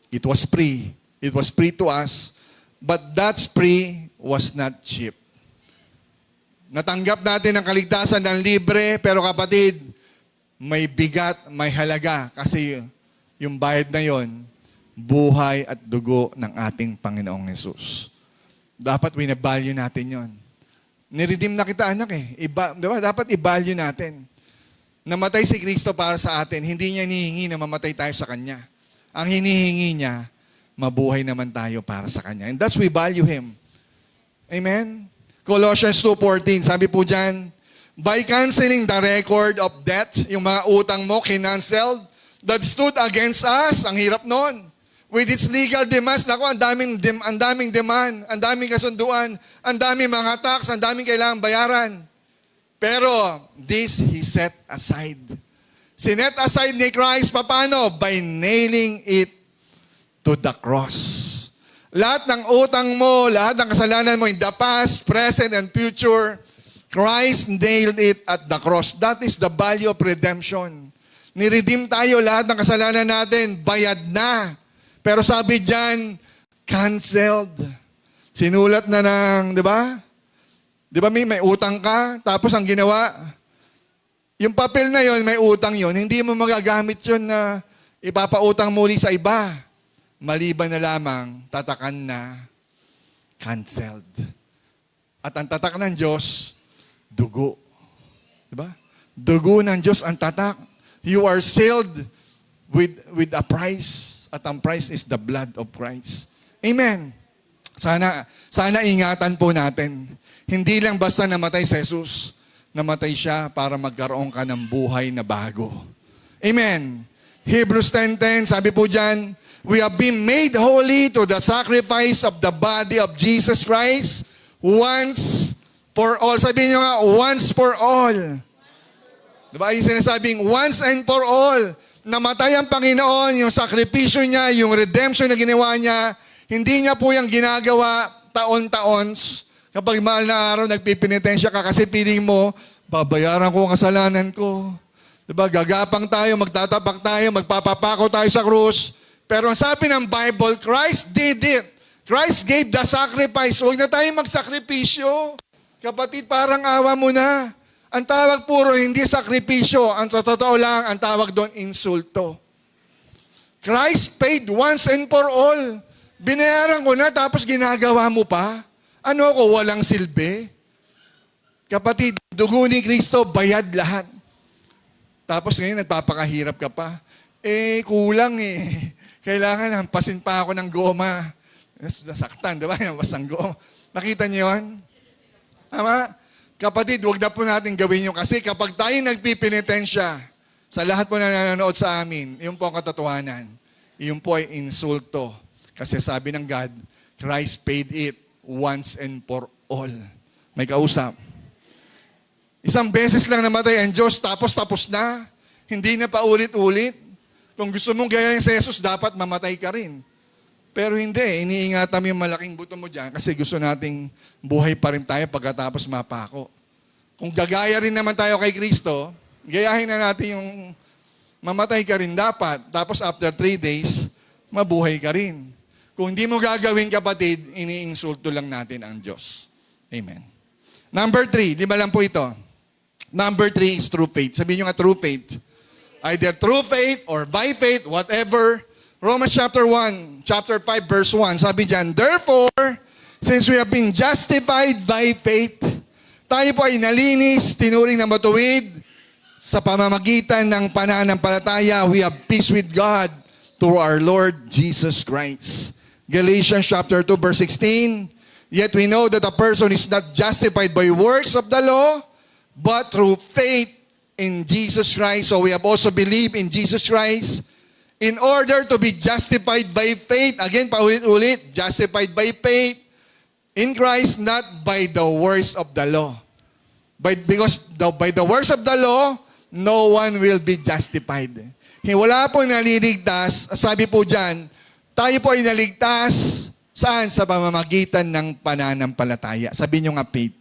It was free. It was free to us, but that free was not cheap. Natanggap natin ang kaligtasan ng libre, pero kapatid, may bigat, may halaga, kasi yung bayad na yon, buhay at dugo ng ating Panginoong Hesus. Dapat winabalue natin yon. Niredeem na kita, anak eh. Diba? Dapat i-value natin. Namatay si Kristo para sa atin. Hindi niya hinihingi na mamatay tayo sa Kanya. Ang hinihingi niya, mabuhay naman tayo para sa Kanya. And that's we value Him. Amen? Colossians 2:14, sabi po dyan, by canceling the record of debt, yung mga utang mo, kinanceled, that stood against us, ang hirap nun. With its legal demands, naku, ang daming demand, ang daming kasunduan, ang daming mga tax, ang daming kailangang bayaran. Pero, this He set aside. Sinet aside ni Christ, paano? By nailing it to the cross. Lahat ng utang mo, lahat ng kasalanan mo in the past, present, and future, Christ nailed it at the cross. That is the value of redemption. Niredeem tayo, lahat ng kasalanan natin, bayad na. Pero sabi dyan, canceled. Sinulat na ng, di ba? Di ba may utang ka, tapos ang ginawa, yung papel na yon, may utang yon, hindi mo magagamit yon na ipapautang muli sa iba. Maliban na lamang, tatakan na canceled. At ang tatak ng Diyos, dugo. Diba? Dugo ng Diyos ang tatak. You are sealed with a price. At ang price is the blood of Christ. Amen. Sana ingatan po natin. Hindi lang basta namatay si Jesus, namatay siya para magkaroon ka ng buhay na bago. Amen. Hebrews 10:10, sabi po dyan, we have been made holy to the sacrifice of the body of Jesus Christ once for all. Sabihin nyo nga, once for all. Diba yung sinasabing once and for all. Namatay ang Panginoon, yung sakripisyo niya, yung redemption na ginawa niya, hindi niya po yung ginagawa taon-taon. Kapag mahal na araw, nagpipinitensya ka kasi piling mo, babayaran ko ang kasalanan ko. Diba? Gagapang tayo, magtatapak tayo, magpapapako tayo sa krus. Pero ang sabi ng Bible, Christ did it. Christ gave the sacrifice. Huwag na tayo magsakripisyo. Kapatid, parang awa mo na. Ang tawag puro hindi sakripisyo. Ang totoo lang, ang tawag doon, insulto. Christ paid once and for all. Binayaran ko na, tapos ginagawa mo pa. Ano ako, walang silbi? Kapatid, dugo ni Kristo, bayad lahat. Tapos ngayon, nagpapakahirap ka pa. Kulang eh. Kailangan hampasin pa ako ng goma. Nasaktan, di ba? Hampas ng goma. Nakita niyo yun? Tama? Kapatid, huwag na po natin gawin yun. Kasi kapag tayo nagpipinitensya, sa lahat po na nanonood sa amin, yun po ang katotohanan. Yun po ay insulto. Kasi sabi ng God, Christ paid it once and for all. May kausap. Isang beses lang namatay ang Diyos, tapos na. Hindi na paulit-ulit. Kung gusto mong gayahin si Jesus, dapat mamatay ka rin. Pero hindi, iniingatan mo yung malaking buto mo dyan kasi gusto nating buhay pa rin tayo pagkatapos mapako. Kung gagaya rin naman tayo kay Kristo, gayahin na natin yung mamatay ka rin dapat. Tapos after 3 days, mabuhay ka rin. Kung hindi mo gagawin, kapatid, iniinsulto lang natin ang Diyos. Amen. Number 3, 5 lang po ito. Number 3 is true faith. Sabihin nyo nga true faith. Either through faith or by faith, whatever. Romans chapter 1, chapter 5, verse 1, sabi dyan, therefore, since we have been justified by faith, tayo po ay nalinis, tinuring na matuwid, sa pamamagitan ng pananampalataya, we have peace with God through our Lord Jesus Christ. Galatians chapter 2, verse 16, yet we know that a person is not justified by works of the law, but through faith in Jesus Christ. So we have also believed in Jesus Christ in order to be justified by faith. Again, paulit-ulit, justified by faith in Christ, not by the works of the law. Because by the works of the law, no one will be justified. Wala po naliligtas. Sabi po dyan, tayo po ay naligtas saan? Sa pamamagitan ng pananampalataya. Sabi nyo nga faith.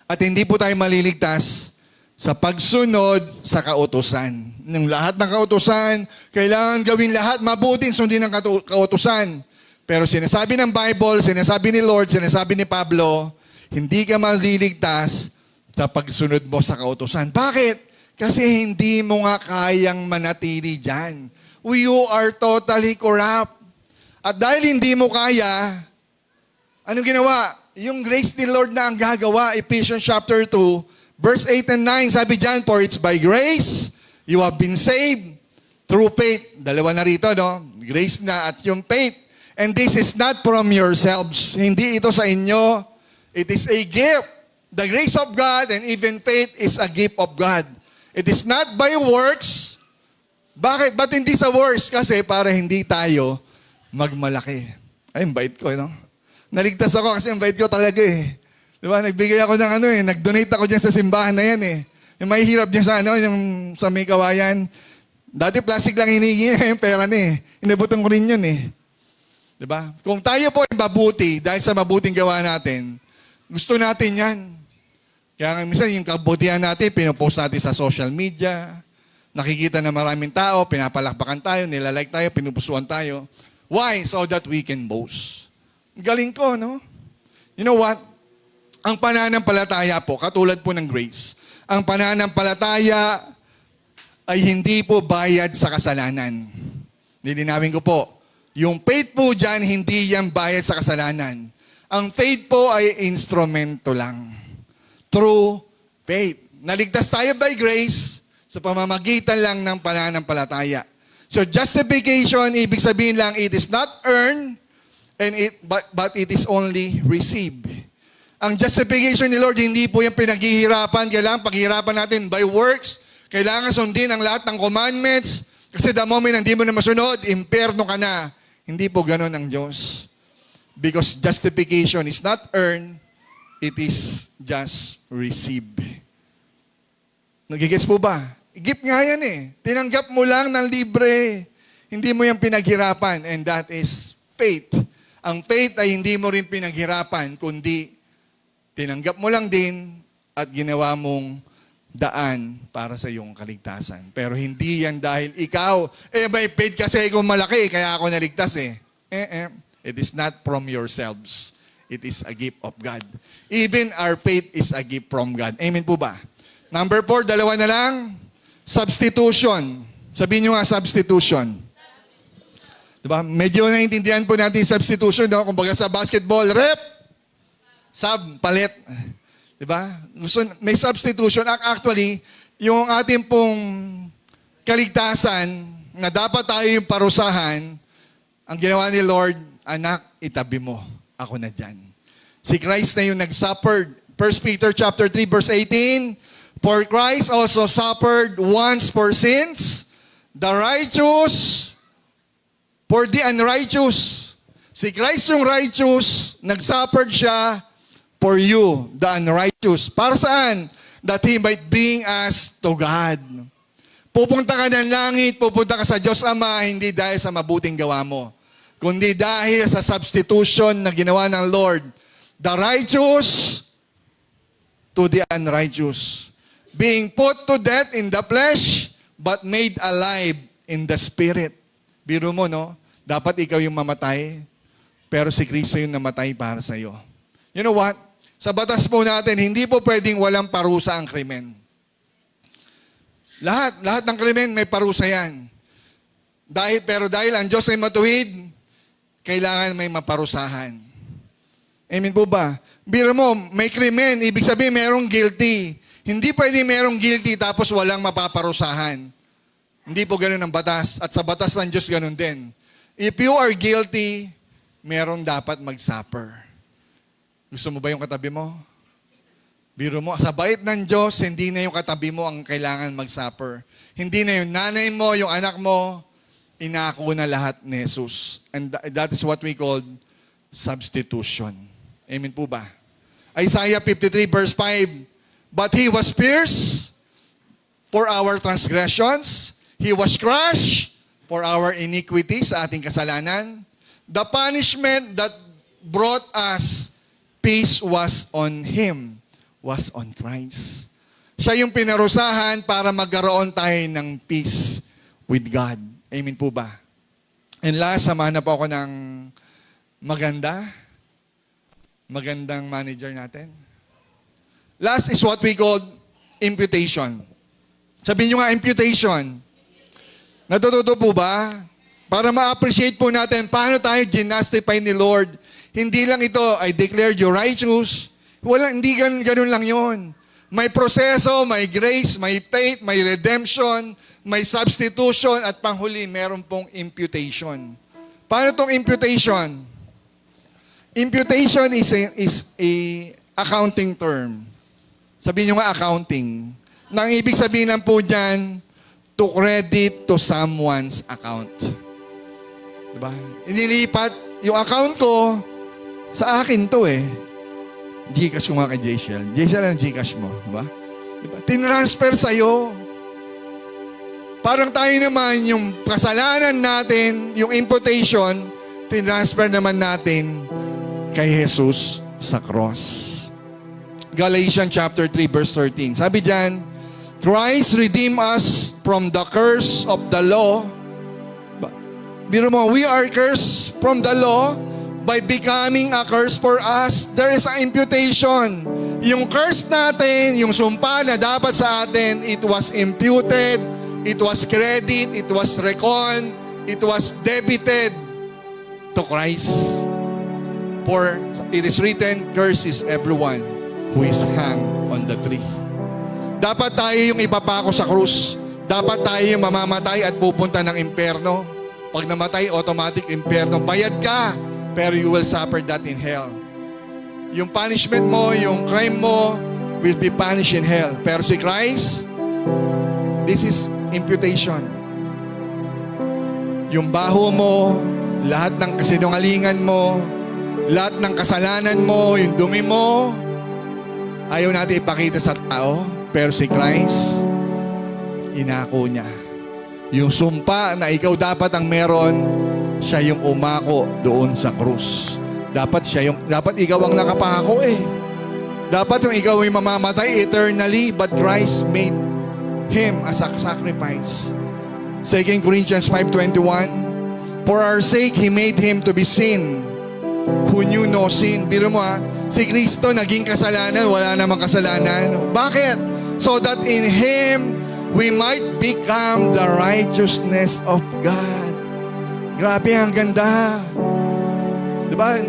At hindi po tayo maliligtas sa pagsunod sa kautusan. Ng lahat ng kautusan, kailangan gawin lahat mabuting sundin ng kautusan. Pero sinasabi ng Bible, sinasabi ni Lord, sinasabi ni Pablo, hindi ka maliligtas sa pagsunod mo sa kautusan. Bakit? Kasi hindi mo nga kayang manatili dyan. You are totally corrupt. At dahil hindi mo kaya, anong ginawa? Yung grace ni Lord na ang gagawa. Ephesians chapter 2, verse 8 and 9, sabi dyan, for it's by grace, you have been saved through faith. Dalawa na rito, no? Grace na at yung faith. And this is not from yourselves. Hindi ito sa inyo. It is a gift. The grace of God and even faith is a gift of God. It is not by works. Bakit? Ba't hindi sa works? Kasi para hindi tayo magmalaki. Ay, ang bait ko, no? Naligtas ako kasi ang bait ko talaga eh. Diba? Nagbigay ako ng nag-donate ako dyan sa simbahan na yan eh. Yung mahihirap dyan sa yung sa may kawayan. Dati plastic lang hinihingi yung pera na eh. Inabutang ko rin yun eh. Diba? Kung tayo po ay mabuti, dahil sa mabuting gawa natin, gusto natin yan. Kaya nga minsan yung kabutihan natin, pinopost natin sa social media, nakikita na maraming tao, pinapalakpakan tayo, nilalike tayo, pinupusuan tayo. Why? So that we can boast. Galing ko, no? You know what? Ang pananampalataya po, katulad po ng grace, ang pananampalataya ay hindi po bayad sa kasalanan. Nilinawin ko po, yung faith po dyan, hindi yan bayad sa kasalanan. Ang faith po ay instrumento lang. Through faith. Naligtas tayo by grace sa pamamagitan lang ng pananampalataya. So justification, ibig sabihin lang, it is not earned, but it is only received. Ang justification ni Lord, hindi po yung pinaghihirapan. Kailangan paghihirapan natin by works. Kailangan sundin ang lahat ng commandments. Kasi the moment hindi mo na masunod, impyerno ka na. Hindi po ganun ang Diyos. Because justification is not earned, it is just received. Nagigets po ba? Gift nga yan eh. Tinanggap mo lang ng libre. Hindi mo yung pinaghirapan. And that is faith. Ang faith ay hindi mo rin pinaghirapan, kundi tinanggap mo lang din at ginawa mong daan para sa iyong kaligtasan. Pero hindi yan dahil ikaw, may faith kasi kung malaki, kaya ako naligtas eh. It is not from yourselves. It is a gift of God. Even our faith is a gift from God. Amen po ba? Number 4, dalawa na lang. Substitution. Sabihin nyo nga, substitution. Diba? Medyo naiintindihan po natin yung substitution. No? Kumbaga sa basketball, rep, sub, palit. Diba? May substitution. Actually, yung ating pong kaligtasan na dapat tayo yung parusahan, ang ginawa ni Lord, anak, itabi mo. Ako na dyan. Si Christ na yung nag-suffered. 1 Peter chapter 3, verse 18, for Christ also suffered once for sins, the righteous for the unrighteous, Si Christ yung righteous, nagsuffered siya for you, the unrighteous. Para saan? That He might bring us to God. Pupunta ka ng langit, pupunta ka sa Diyos Ama, hindi dahil sa mabuting gawa mo, kundi dahil sa substitution na ginawa ng Lord. The righteous to the unrighteous. Being put to death in the flesh, but made alive in the spirit. Biro mo, no? Dapat ikaw yung mamatay, pero si Kristo yung namatay para sa iyo. You know what? Sa batas po natin, hindi po pwedeng walang parusa ang krimen. Lahat ng krimen may parusa yan. Pero dahil ang Diyos ay matuwid, kailangan may maparusahan. Amen po ba? Biro mo, may krimen, ibig sabihin merong guilty. Hindi pwedeng merong guilty tapos walang mapaparusahan. Hindi po ganun ang batas. At sa batas ng Diyos ganun din. If you are guilty, merong dapat mag-suffer. Gusto mo ba yung katabi mo? Biro mo, sa bait ng Diyos, hindi na yung katabi mo ang kailangan mag-suffer. Hindi na yung nanay mo, yung anak mo, inako na lahat ni Jesus. And that is what we call substitution. Amen po ba? Isaiah 53 verse 5, but He was pierced for our transgressions. He was crushed for our iniquities, sa ating kasalanan. The punishment that brought us peace was on Him, was on Christ. Siya yung pinarusahan para magkaroon tayo ng peace with God. Amen po ba? And last, samahan na po ako ng magandang manager natin. Last is what we call imputation. Sabihin nyo nga, imputation. Natututo po ba? Para ma-appreciate po natin paano tayo ginastify ni Lord. Hindi lang ito, I declared you righteous. Hindi ganun lang yon. May proseso, may grace, may faith, may redemption, may substitution, at panghuli, meron pong imputation. Paano tong imputation? Imputation is a accounting term. Sabihin nyo nga accounting. Nang ibig sabihin lang po dyan, to credit to someone's account. Diba? Inilipat yung account ko, sa akin to eh. Gcash ko nga kay Jayshell. Jayshell ang Gcash mo. Diba? Diba? Tinransfer sa'yo. Parang tayo naman, yung kasalanan natin, yung imputation, tinransfer naman natin kay Jesus sa cross. Galatians chapter 3 verse 13. Sabi diyan, Christ redeemed us from the curse of the law. Biro mo, we are cursed from the law by becoming a curse for us. There is an imputation. Yung curse natin, yung sumpa na dapat sa atin, it was imputed, it was credit, it was reckoned, it was debited to Christ. For it is written, curse is everyone who is hung on the tree. Dapat tayo yung ipapako sa krus. Dapat tayo yung mamamatay at pupunta ng impyerno. Pag namatay, automatic impyerno. Bayad ka, pero you will suffer that in hell. Yung punishment mo, yung crime mo, will be punished in hell. Pero si Christ, this is imputation. Yung baho mo, lahat ng kasinungalingan mo, lahat ng kasalanan mo, yung dumi mo, ayaw natin ipakita sa tao, pero si Christ, inako niya. Yung sumpa na ikaw dapat ang meron, siya yung umako doon sa krus. Dapat ikaw ang nakapako eh. Dapat yung ikaw ay mamamatay eternally, but Christ made Him as a sacrifice. 2 Corinthians 5:21, for our sake, He made Him to be sin, who knew no sin. Biro mo si Kristo naging kasalanan, wala namang kasalanan. Bakit? So that in Him, we might become the righteousness of God. Grabe, ang ganda. Diba?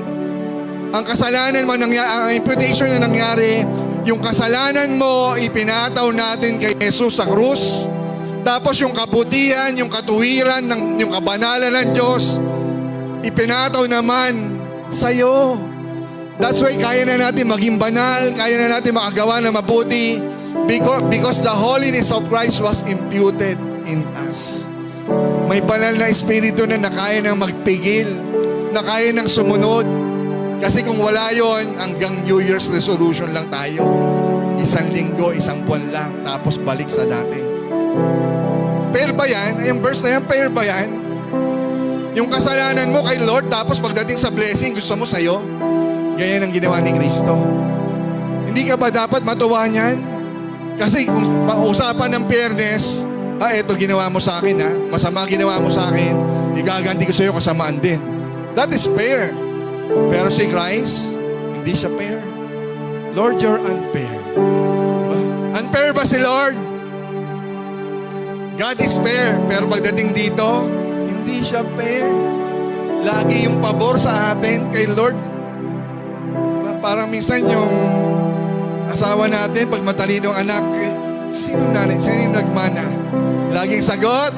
Ang kasalanan mo, ang imputation na nangyari, yung kasalanan mo, ipinataw natin kay Jesus sa krus. Tapos yung kabutihan, yung katuwiran, yung kabanalan ng Diyos, ipinataw naman sa'yo. That's why kaya na natin maging banal, kaya na natin makagawa na mabuti, because the holiness of Christ was imputed in us. May banal na espiritu na kaya nang magpigil, na kaya ng sumunod. Kasi kung wala yon, hanggang New Year's resolution lang tayo. Isang linggo, isang buwan lang, tapos balik sa dati. Fair ba yan? Yung verse na yan, fair ba yan? Yung kasalanan mo kay Lord, tapos pagdating sa blessing, gusto mo sa'yo? Ganyan ang ginawa ni Kristo. Hindi ka ba dapat matuwa niyan? Kasi kung usapan ng fairness, eto ginawa mo sa akin, masama ginawa mo sa akin, igaganti ko sa'yo kasamaan din. That is fair. Pero si Christ, hindi siya fair. Lord, you're unfair. Diba? Unfair ba si Lord? God is fair. Pero pagdating dito, hindi siya fair. Lagi yung pabor sa atin kay Lord. Diba? Parang minsan yung asawa natin, pag matalino ang anak, sino nanay? Sino yung nagmana? Laging sagot?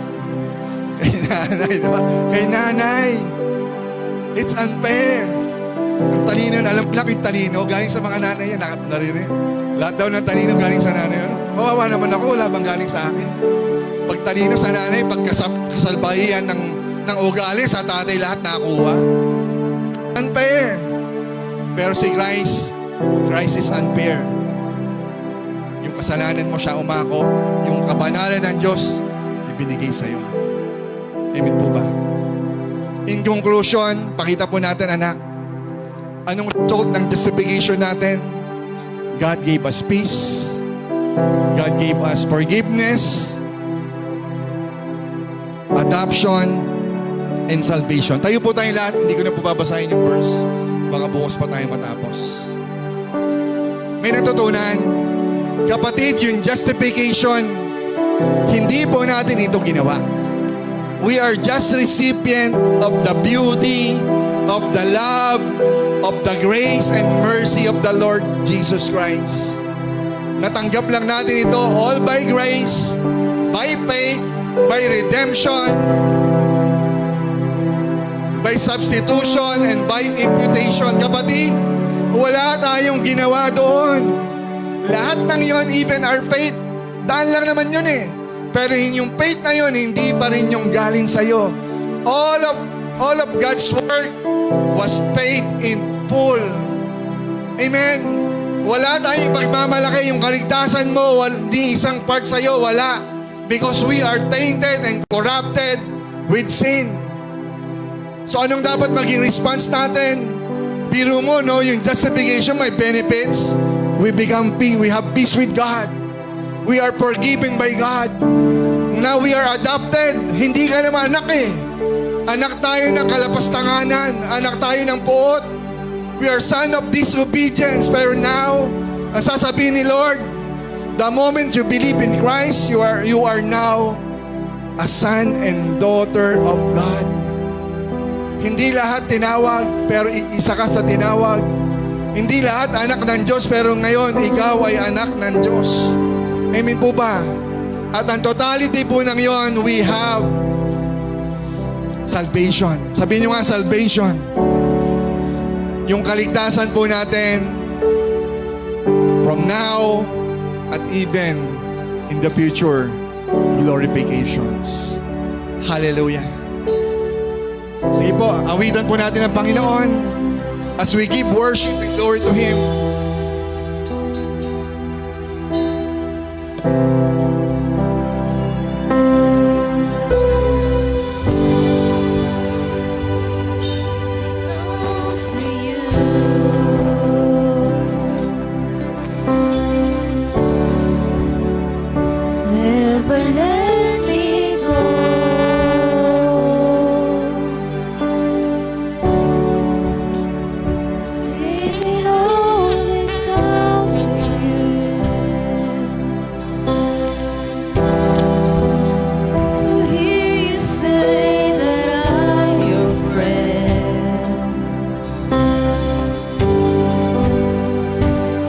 Kay nanay, diba? Kay nanay. It's unfair. Ang talino, alam na yung talino, galing sa mga nanay yan, naririnig. Lahat daw ng talino galing sa nanay. Ano? Kawawa naman ako, wala bang galing sa akin? Pag talino sa nanay, pag kasalbahiyan ng ugali, sa tatay lahat nakuha. Unfair. Pero si Christ is unfair. Yung kasalanan mo siya umako, yung kabanalan ng Diyos, ibinigay sa'yo. Amen po ba? In conclusion, pakita po natin, anak, anong result ng justification natin? God gave us peace. God gave us forgiveness, adoption, and salvation. Tayo po tayong lahat. Hindi ko na po babasahin yung verse. Baka bukas pa tayo matapos. May natutunan. Kapatid, yung justification, hindi po natin ito ginawa. We are just recipient of the beauty, of the love, of the grace and mercy of the Lord Jesus Christ. Natanggap lang natin ito all by grace, by faith, by redemption, by substitution, and by imputation. Kapatid, wala tayong ginawa doon. Lahat ng yon, even our faith, daan lang naman yun eh. Pero yung faith na yun, hindi pa rin yung galing sa'yo. All of God's work was paid in full. Amen. Wala tayong pagmamalaki. Yung kaligtasan mo, hindi isang part sa'yo, wala. Because we are tainted and corrupted with sin. So anong dapat maging response natin? Biro mo, no, yung justification may benefits. We have peace with God. We are forgiven by God. Now we are adopted. Hindi ka naman anak eh. Anak tayo ng kalapastanganan. Anak tayo ng puot. We are son of disobedience. Pero now, ang sasabihin ni Lord, the moment you believe in Christ, you are now a son and daughter of God. Hindi lahat tinawag, pero isa ka sa tinawag. Hindi lahat anak ng Diyos, pero ngayon, ikaw ay anak ng Diyos. Amen po ba? At ang totality po ng yon, we have salvation. Sabihin nyo nga, salvation. Yung kaligtasan po natin from now at even in the future glorifications. Hallelujah. Sige po, awitan po natin ang Panginoon as we give worship and glory to Him. Never let me go. Sweet it only comes with you. To hear you say that I'm your friend.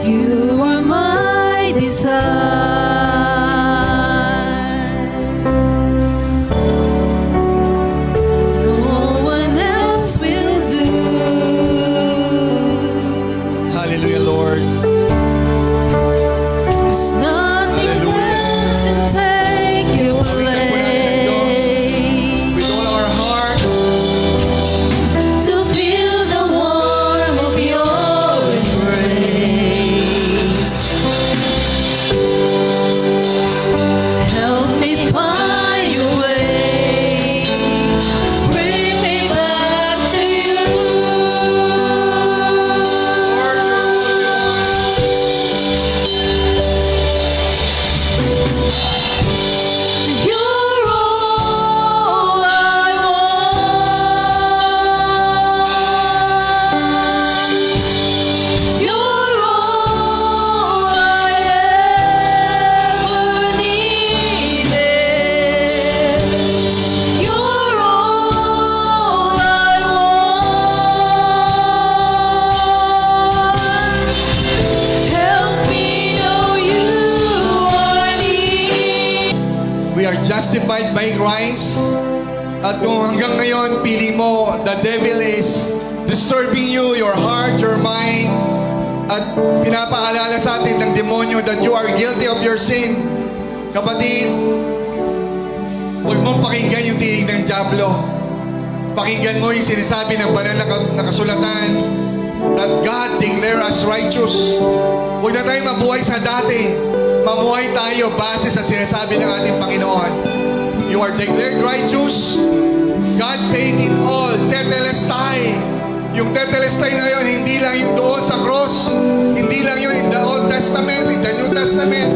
You are my desire. justified by Christ. At kung hanggang ngayon, feeling mo, the devil is disturbing you, your heart, your mind, at pinapaalala sa atin ng demonyo that you are guilty of your sin. Kapatid, huwag mong pakinggan yung tinig ng dyablo. Pakinggan mo yung sinasabi ng banal na kasulatan that God declare us righteous. Huwag na tayo mabuhay sa dati. Mamuhay tayo base sa sinasabi ng ating Panginoon. You are declared righteous. God paid it all. Tetelestai. Yung tetelestai ngayon, hindi lang yung doon sa cross. Hindi lang yun in the Old Testament, in the New Testament.